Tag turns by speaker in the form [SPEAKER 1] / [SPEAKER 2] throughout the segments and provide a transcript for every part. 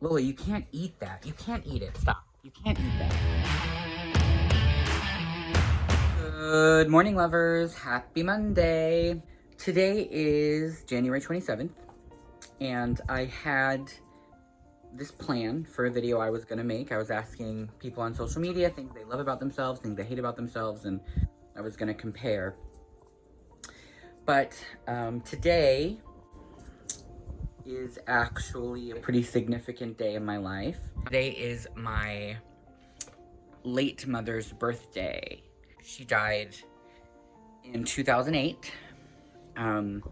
[SPEAKER 1] Lily, you can't eat that. You can't eat it. Stop. You can't eat that. Good morning, lovers. Happy Monday. Today is January 27th, and I had this plan for a video I was gonna make. I was asking people on social media things they love about themselves, things they hate about themselves, and I was gonna compare. But today is actually a pretty significant day in my life. Today is my late mother's birthday. She died in 2008. And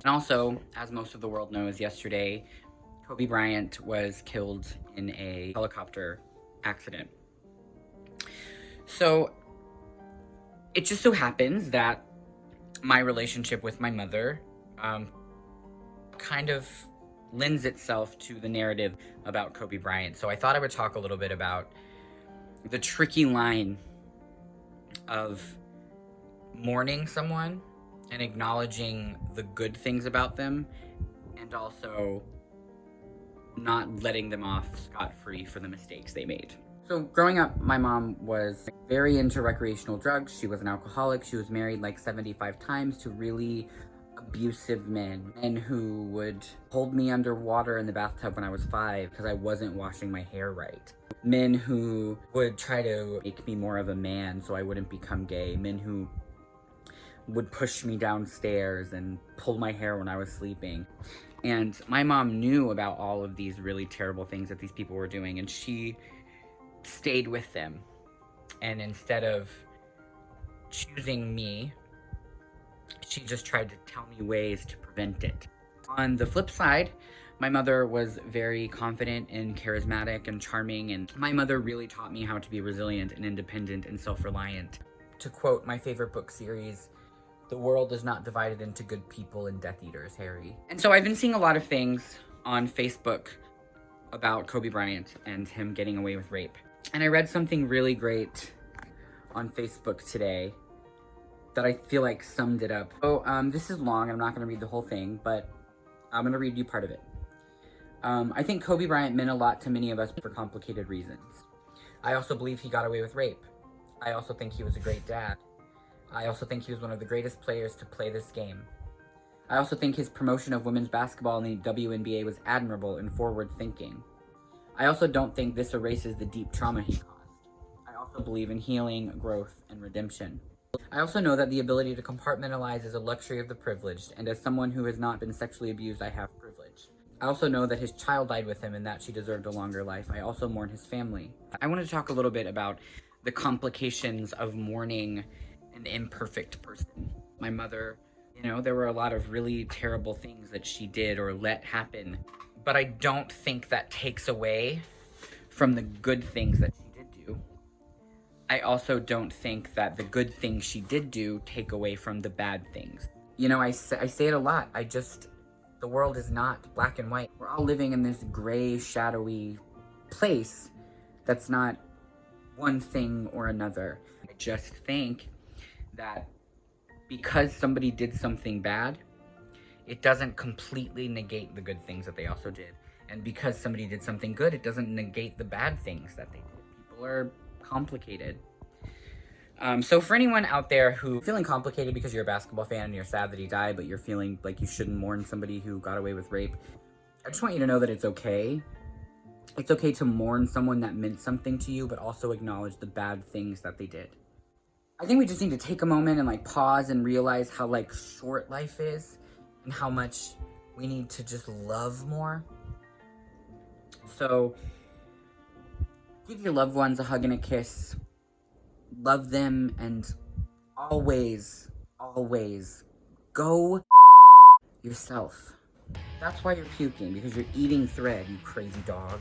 [SPEAKER 1] also, as most of the world knows, yesterday, Kobe Bryant was killed in a helicopter accident. So, it just so happens that my relationship with my mother kind of lends itself to the narrative about Kobe Bryant. So I thought I would talk a little bit about the tricky line of mourning someone and acknowledging the good things about them, and also not letting them off scot-free for the mistakes they made. So growing up, my mom was very into recreational drugs. She was an alcoholic. She was married like 75 times to really abusive men who would hold me underwater in the bathtub when I was 5 because I wasn't washing my hair right. Men who would try to make me more of a man so I wouldn't become gay. Men who would push me downstairs and pull my hair when I was sleeping. And my mom knew about all of these really terrible things that these people were doing, and she stayed with them. And instead of choosing me, she just tried to tell me ways to prevent it. On the flip side, my mother was very confident and charismatic and charming, and my mother really taught me how to be resilient and independent and self-reliant. To quote my favorite book series, "The world is not divided into good people and Death Eaters, Harry." And so I've been seeing a lot of things on Facebook about Kobe Bryant and him getting away with rape. And I read something really great on Facebook today that I feel like summed it up. So this is long, I'm not gonna read the whole thing, but I'm gonna read you part of it. I think Kobe Bryant meant a lot to many of us for complicated reasons. I also believe he got away with rape. I also think he was a great dad. I also think he was one of the greatest players to play this game. I also think his promotion of women's basketball in the WNBA was admirable and forward-thinking. I also don't think this erases the deep trauma he caused. I also believe in healing, growth, and redemption. I also know that the ability to compartmentalize is a luxury of the privileged, and as someone who has not been sexually abused, I have privilege. I also know that his child died with him and that she deserved a longer life. I also mourn his family. I want to talk a little bit about the complications of mourning an imperfect person. My mother, there were a lot of really terrible things that she did or let happen, but I don't think that takes away from the good things that she did do. I also don't think that the good things she did do take away from the bad things. I say it a lot. The world is not black and white. We're all living in this gray, shadowy place that's not one thing or another. I just think that because somebody did something bad, it doesn't completely negate the good things that they also did. And because somebody did something good, it doesn't negate the bad things that they did. People are complicated. So for anyone out there who's feeling complicated because you're a basketball fan and you're sad that he died, but you're feeling like you shouldn't mourn somebody who got away with rape, I just want you to know that it's okay. It's okay to mourn someone that meant something to you, but also acknowledge the bad things that they did. I think we just need to take a moment and pause and realize how short life is and how much we need to just love more. So give your loved ones a hug and a kiss. Love them, and always, always go yourself. That's why you're puking, because you're eating thread, you crazy dog.